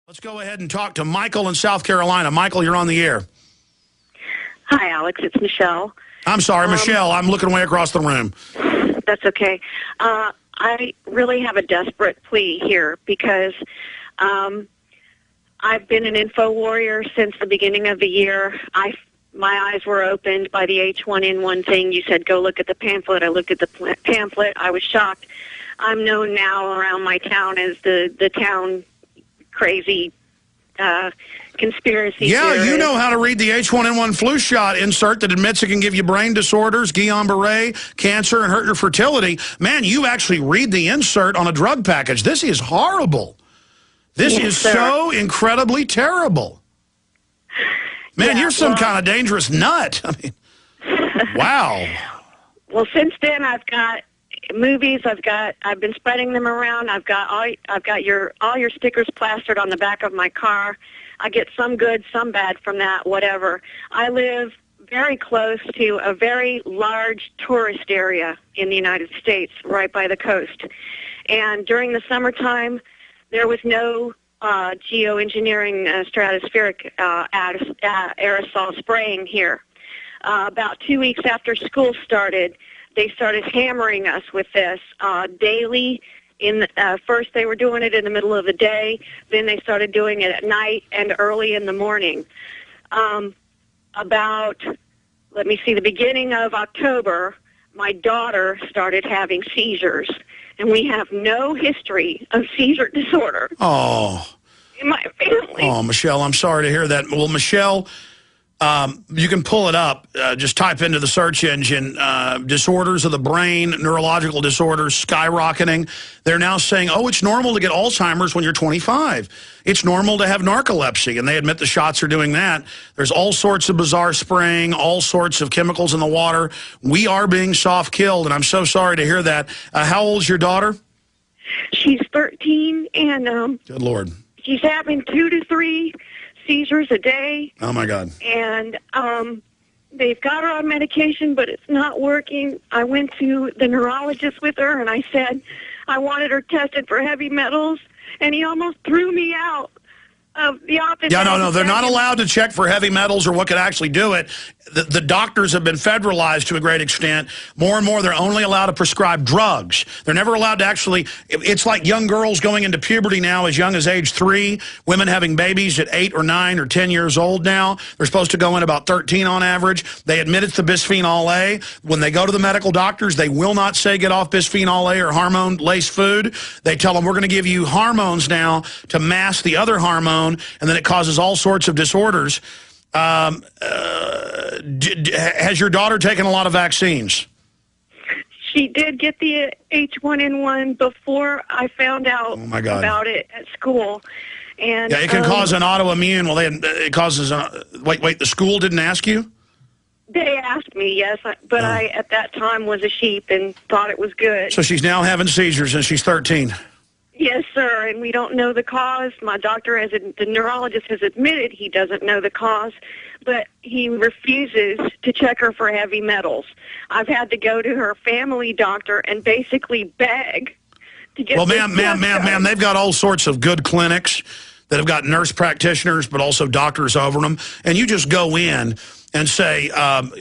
Let's go ahead and talk to Michael in South Carolina. Michael, you're on the air. Hi, Alex. It's Michelle. I'm sorry, Michelle. I'm looking way across the room. That's okay. I really have a desperate plea here because I've been an info warrior since the beginning of the year. My eyes were opened by the H1N1 thing. You said, go look at the pamphlet. I looked at the pamphlet. I was shocked. I'm known now around my town as the town crazy conspiracy theorist. You know how to read the H1N1 flu shot insert that admits it can give you brain disorders, Guillain-Barré, cancer, and hurt your fertility. Man, you actually read the insert on a drug package. This is horrible. This is so incredibly terrible. Man, you're some kind of dangerous nut. I mean, wow. Well, since then, I've got movies. I've been spreading them around. I've got all your stickers plastered on the back of my car. I get some good, some bad from that, whatever. I live very close to a very large tourist area in the United States, right by the coast. And during the summertime, there was no geoengineering stratospheric aerosol spraying here. About 2 weeks after school started, they started hammering us with this daily. First they were doing it in the middle of the day, then they started doing it at night and early in the morning. The beginning of October, my daughter started having seizures, and we have no history of seizure disorder. Oh. In my family. Oh, Michelle, I'm sorry to hear that. Well, Michelle, you can pull it up. Just type into the search engine, disorders of the brain, neurological disorders skyrocketing. They're now saying, oh, it's normal to get Alzheimer's when you're 25. It's normal to have narcolepsy, and they admit the shots are doing that. There's all sorts of bizarre spraying, all sorts of chemicals in the water. We are being soft-killed, and I'm so sorry to hear that. How old's your daughter? She's 13, and good Lord. She's having 2 to 3 seizures a day. Oh, my God. And they've got her on medication, but it's not working. I went to the neurologist with her, and I said I wanted her tested for heavy metals, and he almost threw me out of the office. Yeah, no, they're not allowed to check for heavy metals or what could actually do it. The doctors have been federalized to a great extent. More and more, they're only allowed to prescribe drugs. They're never allowed to actually, it's like young girls going into puberty now as young as age 3, women having babies at 8 or 9 or 10 years old now. They're supposed to go in about 13 on average. They admit it's the bisphenol A. When they go to the medical doctors, they will not say get off bisphenol A or hormone-laced food. They tell them, we're going to give you hormones now to mask the other hormone, and then it causes all sorts of disorders. Has your daughter taken a lot of vaccines? She did get the H1N1 before I found out about it at school. And yeah, it can cause an autoimmune. Well, it causes wait, the school didn't ask you? They asked me, yes, but I, at that time, was a sheep and thought it was good. So she's now having seizures and she's 13. Yes, sir, and we don't know the cause. My doctor, the neurologist, has admitted he doesn't know the cause, but he refuses to check her for heavy metals. I've had to go to her family doctor and basically beg to get ma'am, they've got all sorts of good clinics that have got nurse practitioners, but also doctors over them, and you just go in and say, I've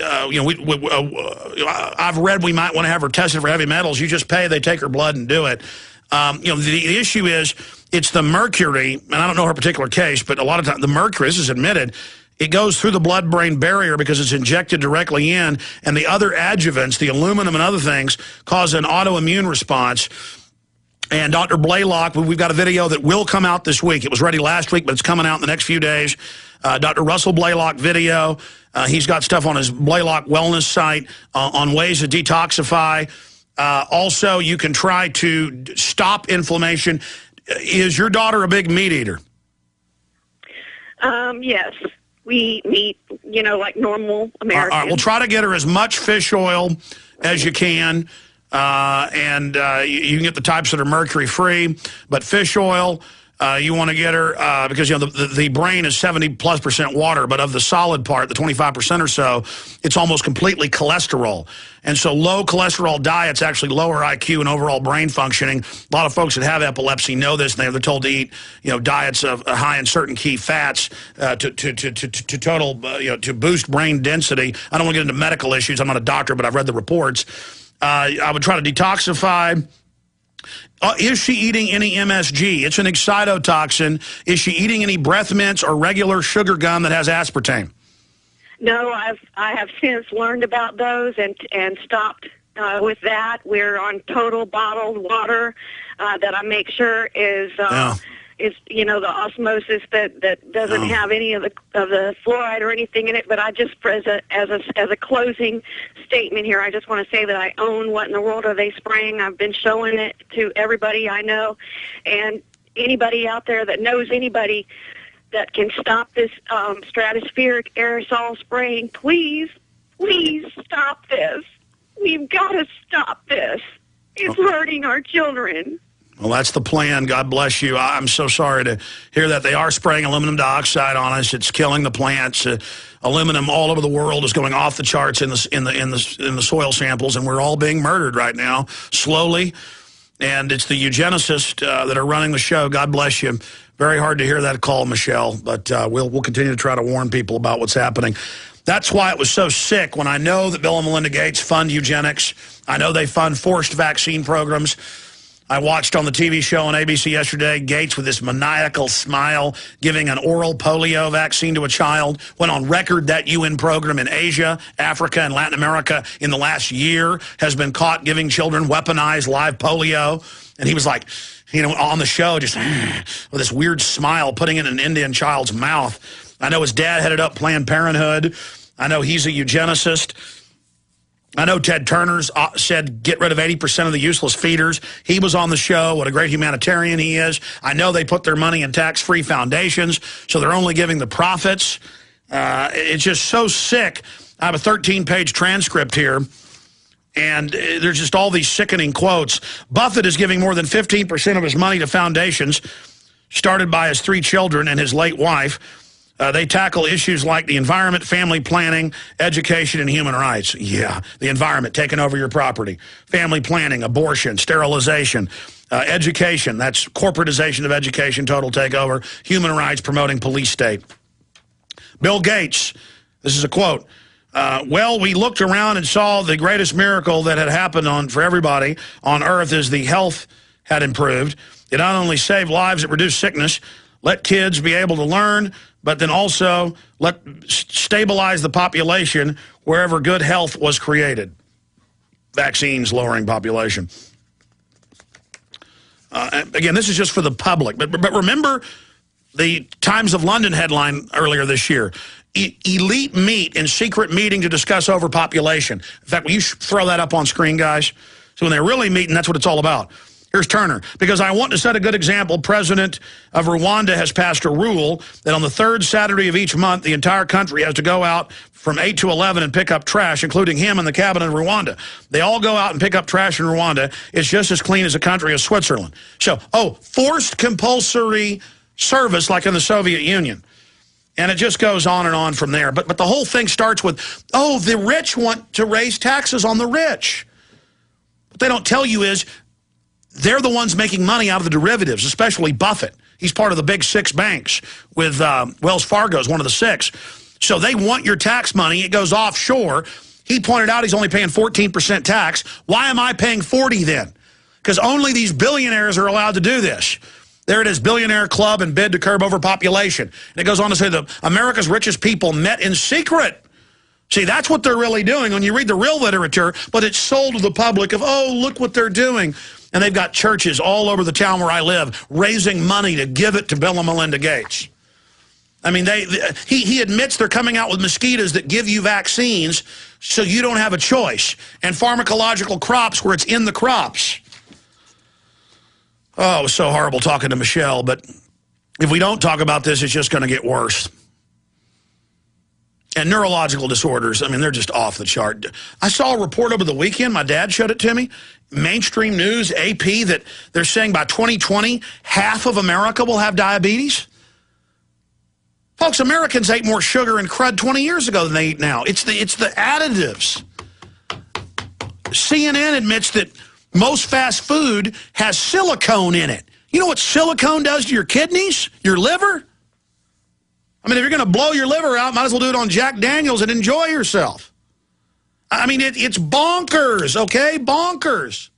read we might want to have her tested for heavy metals. You just pay, they take her blood and do it. The issue is it's the mercury, and I don't know her particular case, but a lot of times the mercury, this is admitted, it goes through the blood-brain barrier because it's injected directly in, and the other adjuvants, the aluminum and other things, cause an autoimmune response. And Dr. Blaylock, we've got a video that will come out this week. It was ready last week, but it's coming out in the next few days. Dr. Russell Blaylock video. He's got stuff on his Blaylock Wellness site on ways to detoxify. Also, you can try to stop inflammation. Is your daughter a big meat eater? Yes. We eat, like normal Americans. All right, we'll try to get her as much fish oil as you can. And you can get the types that are mercury-free. But fish oil, You want to get her, because the brain is 70+% water, but of the solid part, the 25% or so, it's almost completely cholesterol. And so low cholesterol diets actually lower IQ and overall brain functioning. A lot of folks that have epilepsy know this, and they're told to eat, diets of high in certain key fats to boost brain density. I don't want to get into medical issues. I'm not a doctor, but I've read the reports. I would try to detoxify. Is she eating any MSG? It's an excitotoxin. Is she eating any breath mints or regular sugar gum that has aspartame? No, I have since learned about those and stopped with that. We're on total bottled water that I make sure is the osmosis that doesn't have any of the fluoride or anything in it. But I just, as a closing statement here, I just want to say that I own What in the World Are They Spraying. I've been showing it to everybody I know, and anybody out there that knows anybody that can stop this stratospheric aerosol spraying, please stop this. We've got to stop this. It's hurting our children. Well, that's the plan. God bless you. I'm so sorry to hear that. They are spraying aluminum dioxide on us. It's killing the plants. Aluminum all over the world is going off the charts in the soil samples, and we're all being murdered right now, slowly. And it's the eugenicists that are running the show. God bless you. Very hard to hear that call, Michelle, but we'll continue to try to warn people about what's happening. That's why it was so sick when I know that Bill and Melinda Gates fund eugenics. I know they fund forced vaccine programs. I watched on the TV show on ABC yesterday, Gates with this maniacal smile giving an oral polio vaccine to a child. Went on record that UN program in Asia, Africa, and Latin America in the last year has been caught giving children weaponized live polio. And he was like, on the show, just with this weird smile, putting it in an Indian child's mouth. I know his dad headed up Planned Parenthood. I know he's a eugenicist. I know Ted Turner's said get rid of 80% of the useless feeders. He was on the show. What a great humanitarian he is. I know they put their money in tax-free foundations, so they're only giving the profits. It's just so sick. I have a 13-page transcript here, and there's just all these sickening quotes. Buffett is giving more than 15% of his money to foundations started by his 3 children and his late wife. They tackle issues like the environment, family planning, education, and human rights. Yeah, the environment, taking over your property. Family planning, abortion, sterilization, education, that's corporatization of education, total takeover. Human rights, promoting police state. Bill Gates, this is a quote. Well, we looked around and saw the greatest miracle that had happened for everybody on Earth is the health had improved. It not only saved lives, it reduced sickness, let kids be able to learn, but then also stabilize the population wherever good health was created. Vaccines lowering population. Again, this is just for the public. But remember the Times of London headline earlier this year. Elite meet in secret meeting to discuss overpopulation. In fact, will you throw that up on screen, guys? So when they're really meeting, that's what it's all about. Here's Turner. Because I want to set a good example, President of Rwanda has passed a rule that on the 3rd Saturday of each month, the entire country has to go out from 8 to 11 and pick up trash, including him and the cabinet of Rwanda. They all go out and pick up trash in Rwanda. It's just as clean as a country as Switzerland. So, forced compulsory service like in the Soviet Union. And it just goes on and on from there. But the whole thing starts with, the rich want to raise taxes on the rich. What they don't tell you is, they're the ones making money out of the derivatives, especially Buffett. He's part of the big 6 banks with Wells Fargo is one of the 6. So they want your tax money. It goes offshore. He pointed out he's only paying 14% tax. Why am I paying 40 then? Because only these billionaires are allowed to do this. There it is, billionaire club and bid to curb overpopulation. And it goes on to say that America's richest people met in secret. See, that's what they're really doing when you read the real literature, but it's sold to the public of, look what they're doing. And they've got churches all over the town where I live raising money to give it to Bill and Melinda Gates. I mean, he admits they're coming out with mosquitoes that give you vaccines so you don't have a choice. And pharmacological crops where it's in the crops. Oh, it was so horrible talking to Michelle, but if we don't talk about this, it's just going to get worse. And neurological disorders, I mean, they're just off the chart. I saw a report over the weekend. My dad showed it to me. Mainstream news, AP, that they're saying by 2020, half of America will have diabetes. Folks, Americans ate more sugar and crud 20 years ago than they eat now. It's the additives. CNN admits that most fast food has silicone in it. You know what silicone does to your kidneys, your liver? I mean, if you're going to blow your liver out, might as well do it on Jack Daniels and enjoy yourself. I mean, it's bonkers, okay? Bonkers.